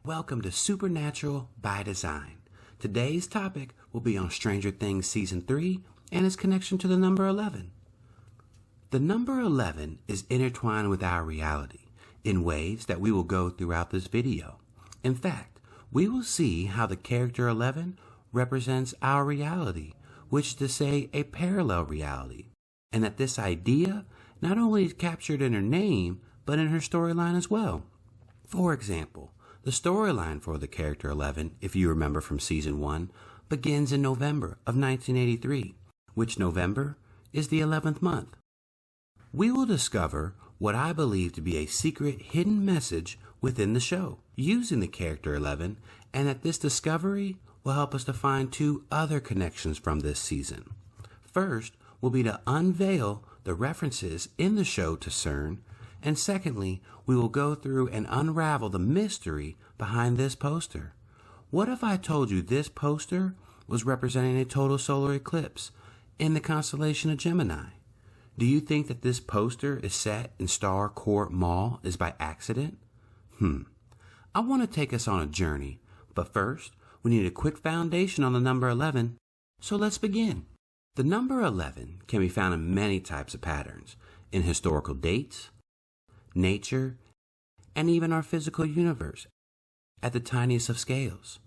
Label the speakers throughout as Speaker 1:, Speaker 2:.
Speaker 1: Welcome to Supernatural by Design. Today's topic will be on Stranger Things Season 3 and its connection to the number 11. The number 11 is intertwined with our reality in ways that we will go throughout this video. In fact, we will see how the character 11 represents our reality, which is to say a parallel reality, and that this idea not only is captured in her name, but in her storyline as well. For example, the storyline for the character 11, if you remember from Season 1, begins in November of 1983, which November is the 11th month. We will discover what I believe to be a secret hidden message within the show, using the character 11, and that this discovery will help us to find two other connections from this season. First will be to unveil the references in the show to CERN, and secondly, we will go through and unravel the mystery behind this poster. What if I told you this poster was representing a total solar eclipse in the constellation of Gemini? Do you think that this poster is set in Star Court Mall is by accident? I want to take us on a journey, but first, we need a quick foundation on the number 11, so let's begin. The number 11 can be found in many types of patterns, in historical dates, nature, and even our physical universe at the tiniest of scales.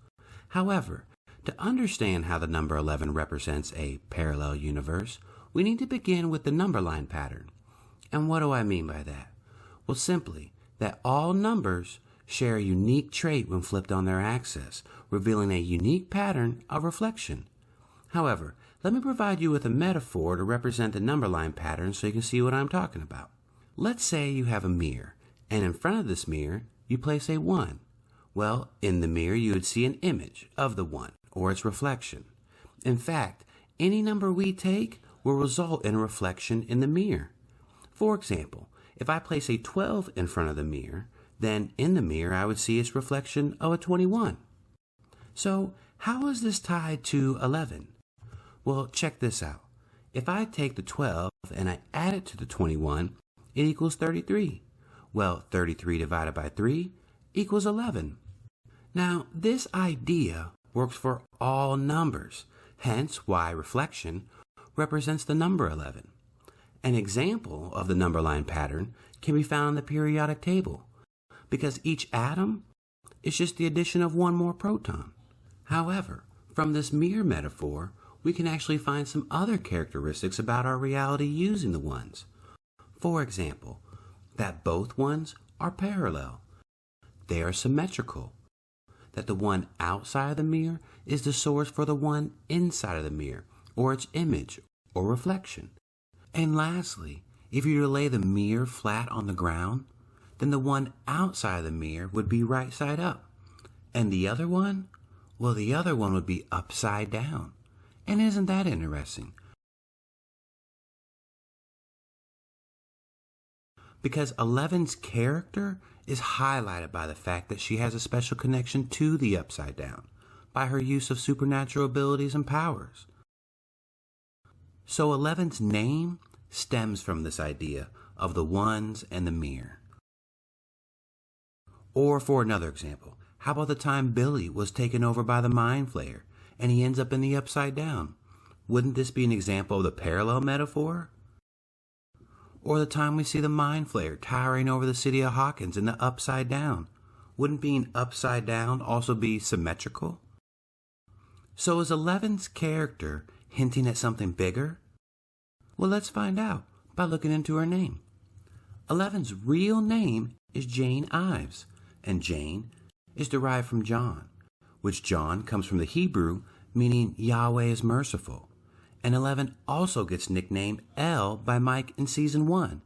Speaker 1: However, to understand how the number 11 represents a parallel universe, we need to begin with the number line pattern. And what do I mean by that? Well, simply that all numbers share a unique trait when flipped on their axis, revealing a unique pattern of reflection. However, let me provide you with a metaphor to represent the number line pattern so you can see what I'm talking about. Let's say you have a mirror, and in front of this mirror, you place a 1. Well, in the mirror, you would see an image of the 1, or its reflection. In fact, any number we take will result in a reflection in the mirror. For example, if I place a 12 in front of the mirror, then in the mirror I would see its reflection of a 21. So, how is this tied to 11? Well, check this out. If I take the 12 and I add it to the 21, it equals 33. Well, 33 divided by 3 equals 11. Now, this idea works for all numbers, hence why reflection represents the number 11. An example of the number line pattern can be found in the periodic table, because each atom is just the addition of one more proton. However, from this mirror metaphor, we can actually find some other characteristics about our reality using the ones. For example, that both ones are parallel. They are symmetrical. That the one outside of the mirror is the source for the one inside of the mirror, or its image or reflection. And lastly, if you were to lay the mirror flat on the ground, then the one outside of the mirror would be right side up. And the other one? Well, the other one would be upside down. And isn't that interesting? Because 11's character is highlighted by the fact that she has a special connection to the upside down by her use of supernatural abilities and powers. So 11's name stems from this idea of the ones and the mirror. Or for another example, how about the time Billy was taken over by the Mind Flayer and he ends up in the upside down? Wouldn't this be an example of the parallel metaphor? Or the time we see the Mind Flayer towering over the city of Hawkins in the upside down. Wouldn't being upside down also be symmetrical? So is 11's character hinting at something bigger? Well, let's find out by looking into her name. 11's real name is Jane Ives, and Jane is derived from John, which John comes from the Hebrew meaning Yahweh is merciful. And 11 also gets nicknamed El by Mike in Season 1.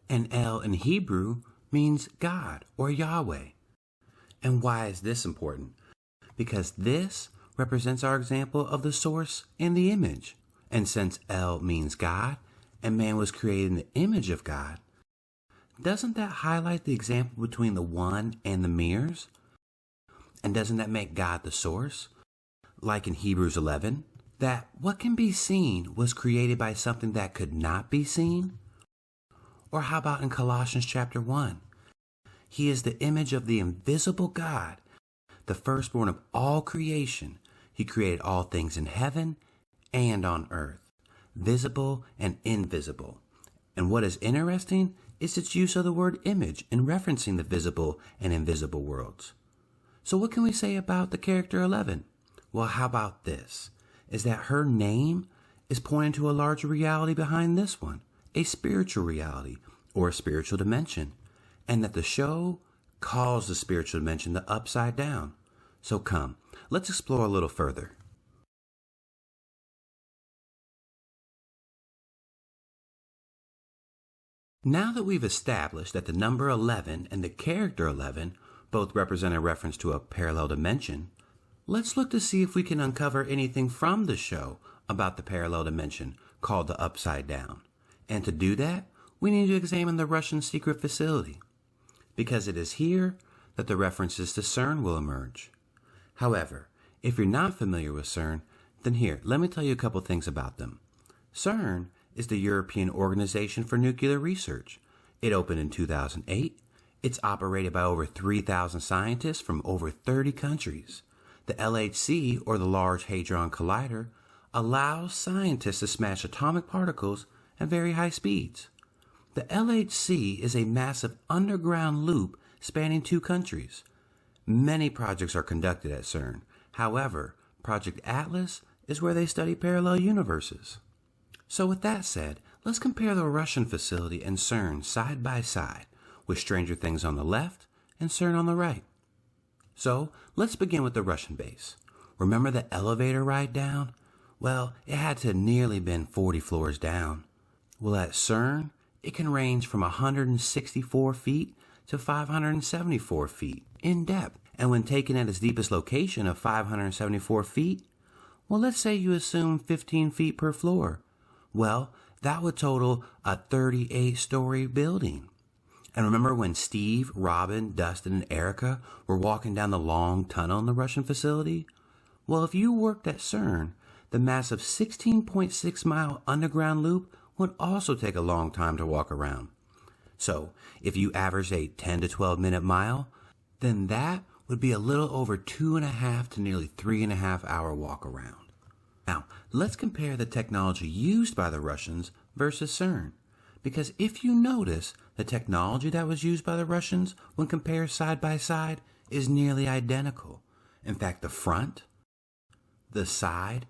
Speaker 1: And El in Hebrew means God or Yahweh. And why is this important? Because this represents our example of the source and the image. And since El means God, and man was created in the image of God, doesn't that highlight the example between the one and the mirrors? And doesn't that make God the source? Like in Hebrews 11? That what can be seen was created by something that could not be seen? Or how about in Colossians chapter 1? He is the image of the invisible God, the firstborn of all creation. He created all things in heaven and on earth, visible and invisible. And what is interesting is its use of the word image in referencing the visible and invisible worlds. So what can we say about the character 11? Well, how about this? Is that her name is pointing to a larger reality behind this one, a spiritual reality or a spiritual dimension, and that the show calls the spiritual dimension the upside down. So come, let's explore a little further. Now that we've established that the number 11 and the character 11 both represent a reference to a parallel dimension, let's look to see if we can uncover anything from the show about the parallel dimension called the upside down. And to do that, we need to examine the Russian secret facility, because it is here that the references to CERN will emerge. However, if you're not familiar with CERN, then here, let me tell you a couple things about them. CERN is the European Organization for Nuclear Research. It opened in 2008. It's operated by over 3,000 scientists from over 30 countries. The LHC, or the Large Hadron Collider, allows scientists to smash atomic particles at very high speeds. The LHC is a massive underground loop spanning 2 countries. Many projects are conducted at CERN. However, Project Atlas is where they study parallel universes. So with that said, let's compare the Russian facility and CERN side by side, with Stranger Things on the left and CERN on the right. So let's begin with the Russian base. Remember the elevator ride down? Well, it had to nearly been 40 floors down. Well, at CERN, it can range from 164 feet to 574 feet in depth. And when taken at its deepest location of 574 feet, well, let's say you assume 15 feet per floor. Well, that would total a 38-story building. And remember when Steve, Robin, Dustin, and Erica were walking down the long tunnel in the Russian facility? Well, if you worked at CERN, the massive 16.6-mile underground loop would also take a long time to walk around. So, if you average a 10 to 12-minute mile, then that would be a little over 2.5 to nearly 3.5 hour walk around. Now, let's compare the technology used by the Russians versus CERN. Because if you notice, the technology that was used by the Russians when compared side by side is nearly identical. In fact, the front, the side,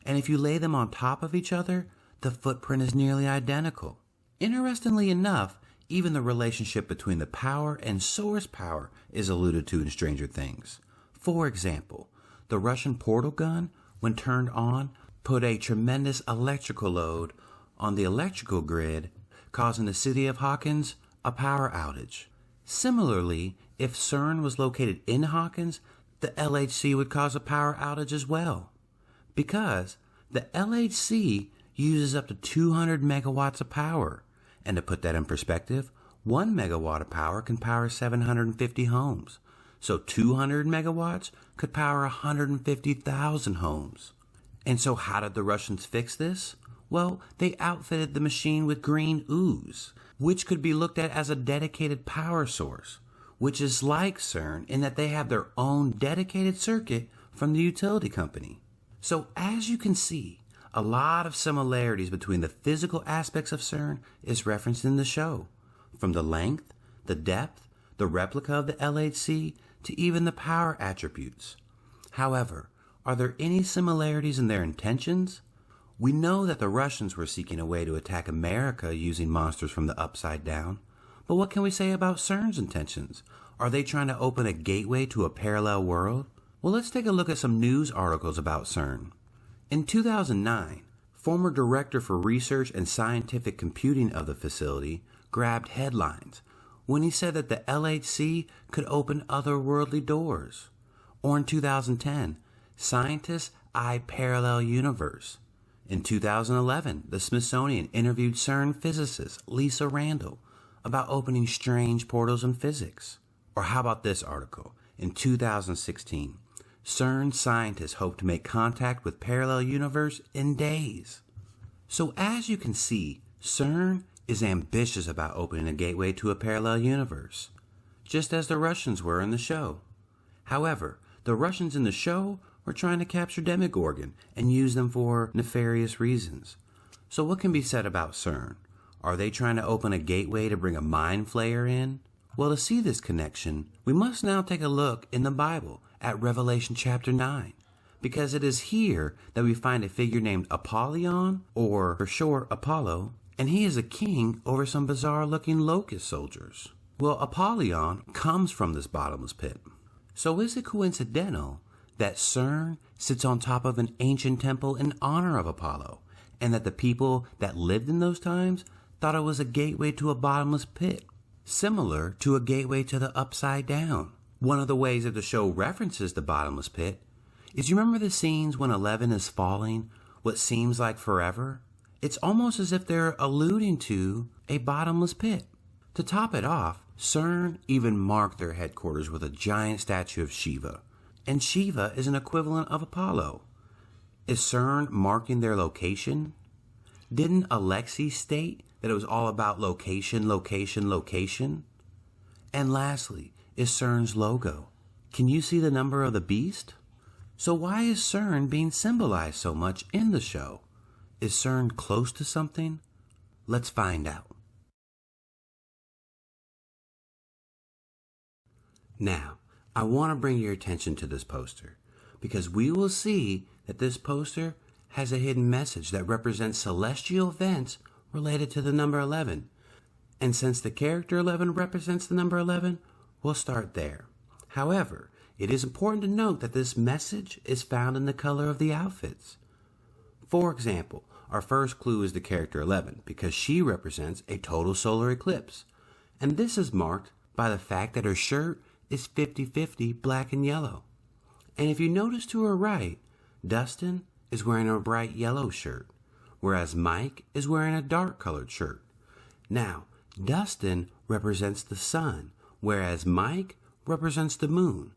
Speaker 1: and if you lay them on top of each other, the footprint is nearly identical. Interestingly enough, even the relationship between the power and source power is alluded to in Stranger Things. For example, the Russian portal gun, when turned on, put a tremendous electrical load on the electrical grid, causing the city of Hawkins a power outage. Similarly, if CERN was located in Hawkins, the LHC would cause a power outage as well, because the LHC uses up to 200 megawatts of power. And to put that in perspective, 1 megawatt of power can power 750 homes. So 200 megawatts could power 150,000 homes. And so how did the Russians fix this? Well, they outfitted the machine with green ooze, which could be looked at as a dedicated power source, which is like CERN in that they have their own dedicated circuit from the utility company. So as you can see, a lot of similarities between the physical aspects of CERN is referenced in the show, from the length, the depth, the replica of the LHC, to even the power attributes. However, are there any similarities in their intentions? We know that the Russians were seeking a way to attack America using monsters from the upside down, but what can we say about CERN's intentions? Are they trying to open a gateway to a parallel world? Well, let's take a look at some news articles about CERN. In 2009, former director for research and scientific computing of the facility grabbed headlines when he said that the LHC could open otherworldly doors. Or in 2010, scientists eye parallel universe. In 2011, the Smithsonian interviewed CERN physicist Lisa Randall about opening strange portals in physics. Or how about this article? In 2016, CERN scientists hope to make contact with parallel universe in days. So as you can see, CERN is ambitious about opening a gateway to a parallel universe, just as the Russians were in the show. However, the Russians in the show were trying to capture Demogorgon and use them for nefarious reasons. So what can be said about CERN? Are they trying to open a gateway to bring a mind flayer in? Well, to see this connection, we must now take a look in the Bible at Revelation chapter 9, because it is here that we find a figure named Apollyon, or for short Apollo, and he is a king over some bizarre-looking locust soldiers. Well, Apollyon comes from this bottomless pit. So is it coincidental that CERN sits on top of an ancient temple in honor of Apollo, and that the people that lived in those times thought it was a gateway to a bottomless pit, similar to a gateway to the upside down? One of the ways that the show references the bottomless pit is, you remember the scenes when 11 is falling what seems like forever? It's almost as if they're alluding to a bottomless pit. To top it off, CERN even marked their headquarters with a giant statue of Shiva, and Shiva is an equivalent of Apollo. Is CERN marking their location? Didn't Alexei state that it was all about location, location, location? And lastly, is CERN's logo. Can you see the number of the beast? So why is CERN being symbolized so much in the show? Is CERN close to something? Let's find out. Now, I want to bring your attention to this poster, because we will see that this poster has a hidden message that represents celestial events related to the number 11. And since the character 11 represents the number 11, we'll start there. However, it is important to note that this message is found in the color of the outfits. For example, our first clue is the character 11, because she represents a total solar eclipse. And this is marked by the fact that her shirt is 50-50 black and yellow. And if you notice to her right, Dustin is wearing a bright yellow shirt, whereas Mike is wearing a dark colored shirt. Now, Dustin represents the sun, whereas Mike represents the moon.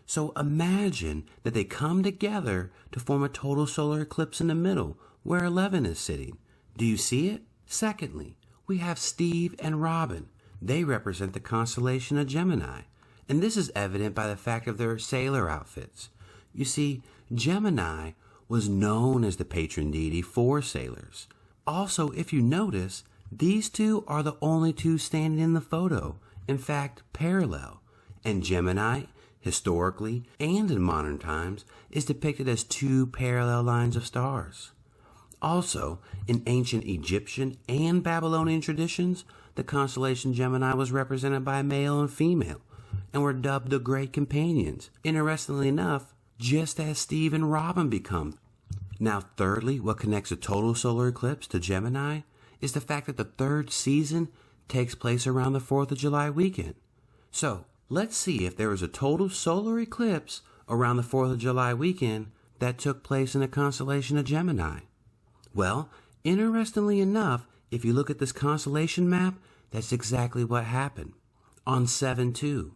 Speaker 1: So imagine that they come together to form a total solar eclipse in the middle, where 11 is sitting. Do you see it? Secondly, we have Steve and Robin. They represent the constellation of Gemini, and this is evident by the fact of their sailor outfits. You see, Gemini was known as the patron deity for sailors. Also, if you notice, these two are the only two standing in the photo, in fact, parallel. And Gemini, historically and in modern times, is depicted as two parallel lines of stars. Also, in ancient Egyptian and Babylonian traditions, the constellation Gemini was represented by a male and female, and were dubbed the Great Companions, interestingly enough, just as Steve and Robin become. Now, thirdly, what connects a total solar eclipse to Gemini is the fact that the third season takes place around the 4th of July weekend. So, let's see if there was a total solar eclipse around the 4th of July weekend that took place in the constellation of Gemini. Well, interestingly enough, if you look at this constellation map, that's exactly what happened on 7/2.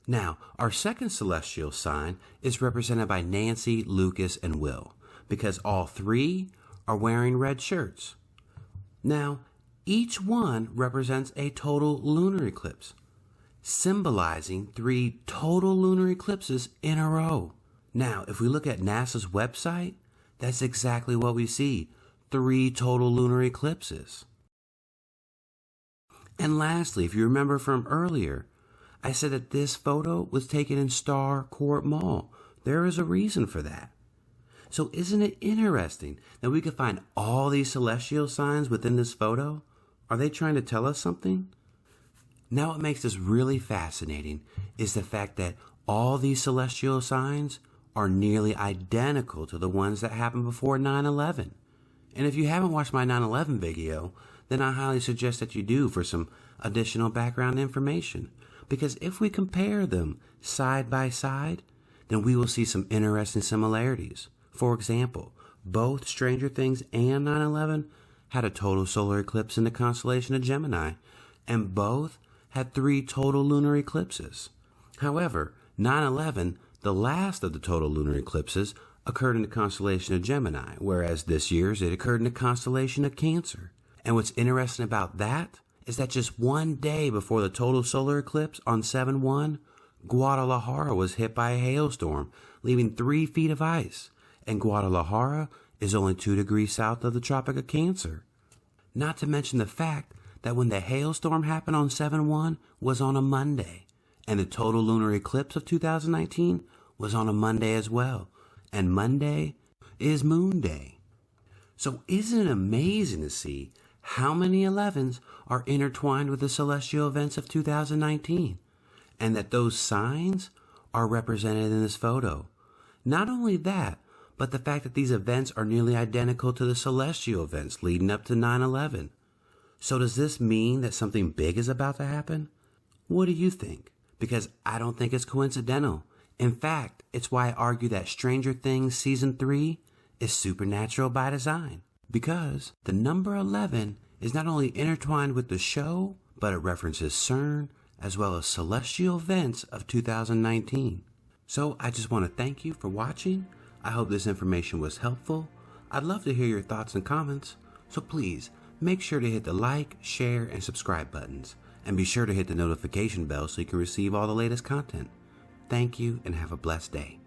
Speaker 1: Now, our second celestial sign is represented by Nancy, Lucas, and Will, because all three are wearing red shirts. Now, each one represents a total lunar eclipse, symbolizing 3 total lunar eclipses in a row. Now, if we look at NASA's website, that's exactly what we see, 3 total lunar eclipses. And lastly, if you remember from earlier, I said that this photo was taken in Star Court Mall. There is a reason for that. So isn't it interesting that we could find all these celestial signs within this photo? Are they trying to tell us something? Now, what makes this really fascinating is the fact that all these celestial signs are nearly identical to the ones that happened before 9/11. And if you haven't watched my 9/11 video, then I highly suggest that you do for some additional background information. Because if we compare them side by side, then we will see some interesting similarities. For example, both Stranger Things and 9/11 had a total solar eclipse in the constellation of Gemini, and both had 3 total lunar eclipses. However, 9/11, the last of the total lunar eclipses, occurred in the constellation of Gemini, whereas this year's it occurred in the constellation of Cancer. And what's interesting about that is that just one day before the total solar eclipse on 7/1, Guadalajara was hit by a hailstorm, leaving 3 feet of ice, and Guadalajara is only 2 degrees south of the Tropic of Cancer. Not to mention the fact that when the hailstorm happened on 7/1 was on a Monday, and the total lunar eclipse of 2019 was on a Monday as well, and Monday is Moon Day. So isn't it amazing to see how many 11s are intertwined with the celestial events of 2019, and that those signs are represented in this photo? Not only that, but the fact that these events are nearly identical to the celestial events leading up to 9/11. So does this mean that something big is about to happen? What do you think? Because I don't think it's coincidental. In fact, it's why I argue that Stranger Things Season 3 is supernatural by design. Because the number 11 is not only intertwined with the show, but it references CERN as well as celestial events of 2019. So I just want to thank you for watching. I hope this information was helpful. I'd love to hear your thoughts and comments. So please make sure to hit the like, share, and subscribe buttons. And be sure to hit the notification bell so you can receive all the latest content. Thank you and have a blessed day.